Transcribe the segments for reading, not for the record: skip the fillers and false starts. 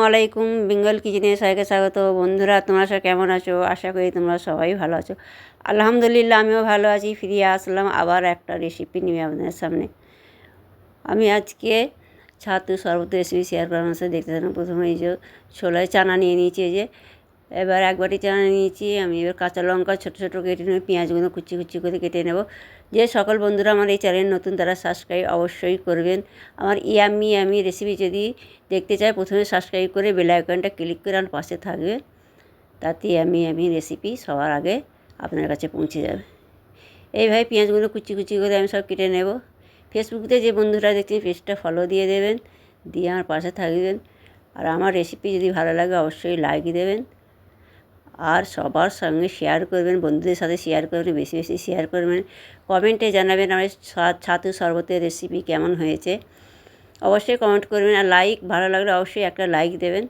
আলাইকুম, বেঙ্গল কিচেনে সবাইকে স্বাগত। বন্ধুরা, তোমরা সব কেমন আছো? আশা করি তোমরা সবাই ভালো আছো। আলহামদুলিল্লাহ, আমিও ভালো আছি। ফিরে আসলাম আবার একটা রেসিপি নিয়ে আপনাদের সামনে। আমি আজকে ছাতু শরবত রেসিপি শেয়ার করার সাথে দেখতে থাকুন। প্রথমে এই যে ছোলায় চানা নিয়ে নিয়েছি, এই যে এবার এক বাটি চানা নিয়েছি আমি। এবার কাঁচা লঙ্কা ছোটো ছোটো কেটে নেব, পেঁয়াজগুলো কুচি কুচি করে কেটে নেব। যে সকল বন্ধুরা আমার এই চ্যানেল নতুন, তারা সাবস্ক্রাইব অবশ্যই করবেন। আমার ইয়াম্মি রেসিপি যদি দেখতে চায়, প্রথমে সাবস্ক্রাইব করে বেল আইকনটা ক্লিক করে আমার পাশে থাকবে, তাতে ইয়াম্মি রেসিপি সবার আগে আপনার কাছে পৌঁছে যাবে। এইভাবে পেঁয়াজগুলো কুচি কুচি করে আমি সব কেটে নেব। ফেসবুকে যে বন্ধুরা দেখছেন, পেজটা ফলো দিয়ে দেবেন, দিয়ে আমার পাশে থাকবেন। আর আমার রেসিপি যদি ভালো লাগে অবশ্যই লাইক দেবেন, আর সবার সঙ্গে শেয়ার করবেন, বন্ধুদের সাথে শেয়ার করবেন, বেশি বেশি শেয়ার করবেন। কমেন্টে জানাবেন আমার ছাতু শরবতের রেসিপি কেমন হয়েছে, অবশ্যই কমেন্ট করবেন। আর ভালো লাগলে অবশ্যই একটা লাইক দেবেন।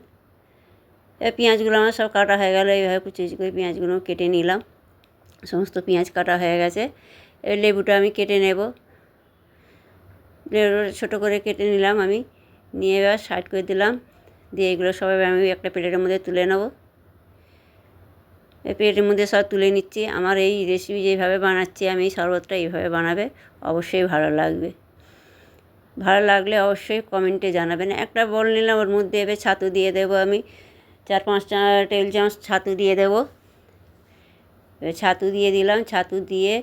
এবার পেঁয়াজগুলো আমার সব কাটা হয়ে গেল, এইভাবে কুচি কুচি করে পেঁয়াজগুলো কেটে নিলাম। সমস্ত পেঁয়াজ কাটা হয়ে গেছে। এবার লেবুটা আমি কেটে নেব। লেবুটা ছোটো করে কেটে নিলাম আমি, নিয়ে এবার সাইড করে দিলাম। দিয়ে এগুলো সবাই আমি একটা প্লেটের মধ্যে তুলে নেব। এই প্লেটের মধ্যে সব তুলে নিচ্ছি। আমার এই রেসিপি যেভাবে বানাচ্ছি আমি, এই শরবতটা এইভাবে বানাবে, অবশ্যই ভালো লাগবে। ভালো লাগলে অবশ্যই কমেন্টে জানাবেন। একটা বল নিলাম, ওর মধ্যে এবার ছাতু দিয়ে দেবো আমি। 4-5 টেবিল চামচ ছাতু দিয়ে দেবো। এবার ছাতু দিয়ে দিলাম। ছাতু দিয়ে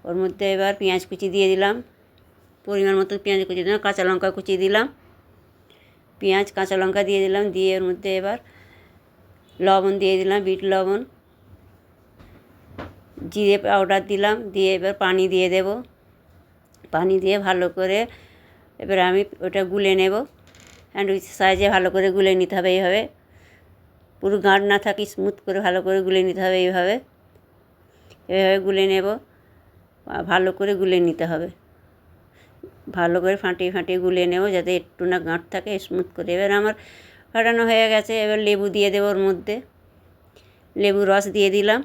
ওর মধ্যে এবার পেঁয়াজ কুচি দিয়ে দিলাম, পরিমাণ মতো পেঁয়াজ কুচি দিলাম, কাঁচা লঙ্কা কুচি দিলাম, পেঁয়াজ কাঁচা লঙ্কা দিয়ে দিলাম। দিয়ে ওর মধ্যে এবার লবণ দিয়ে দিলাম, বিট লবণ, জিরে পাউডার দিলাম। দিয়ে এবার পানি দিয়ে দেব। পানি দিয়ে ভালো করে এবার আমি ওটা গুলে নেব। স্যান্ডউইচ সাইজে ভালো করে গুলে নিতে হবে। এইভাবে পুরো গাঁট না থাকে, স্মুথ করে ভালো করে গুলে নিতে হবে। এইভাবে গুলে নেব, ভালো করে গুলে নিতে হবে। ভালো করে ফাটিয়ে ফাটিয়ে গুলে নেব, যাতে একটু না গাঁট থাকে, স্মুথ করে। এবার আমার ফাটানো হয়ে গেছে। এবার লেবু দিয়ে দেবো ওর মধ্যে। লেবু রস দিয়ে দিলাম।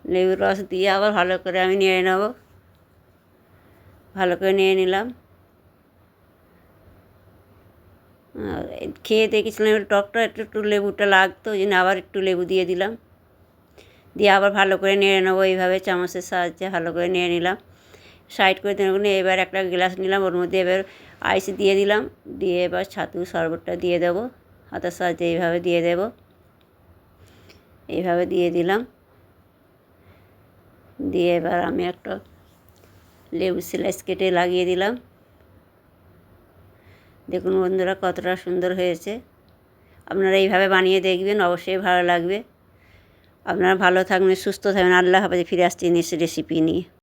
লেবুর রস দিয়ে আবার ভালো করে আমি নেড়ে নেব। ভালো করে নিয়ে নিলাম। খেয়ে দেখেছিলাম টকটা একটু লেবুটা লাগতো, ওই জন্য আবার একটু লেবু দিয়ে দিলাম। দিয়ে আবার ভালো করে নেড়ে নেবো। এইভাবে চামচের সাহায্যে ভালো করে নেড়ে নিলাম। সাইড করে দেবো। এবার একটা গ্লাস নিলাম, ওর মধ্যে এবার আইস দিয়ে দিলাম। দিয়ে এবার ছাতু শরবতটা দিয়ে দেবো, হাতের সাহায্যে এইভাবে দিয়ে দেব। এইভাবে দিয়ে দিলাম। দিয়ে এবার আমি একটা লেবু স্লাইস কেটে লাগিয়ে দিলাম। দেখুন বন্ধুরা, কতটা সুন্দর হয়েছে। আপনারা এইভাবে বানিয়ে দেখবেন, অবশ্যই ভালো লাগবে। আপনারা ভালো থাকবেন, সুস্থ থাকবেন। আল্লাহ হাফেজ। ফিরে আসছি নেক্সট রেসিপি নিয়ে।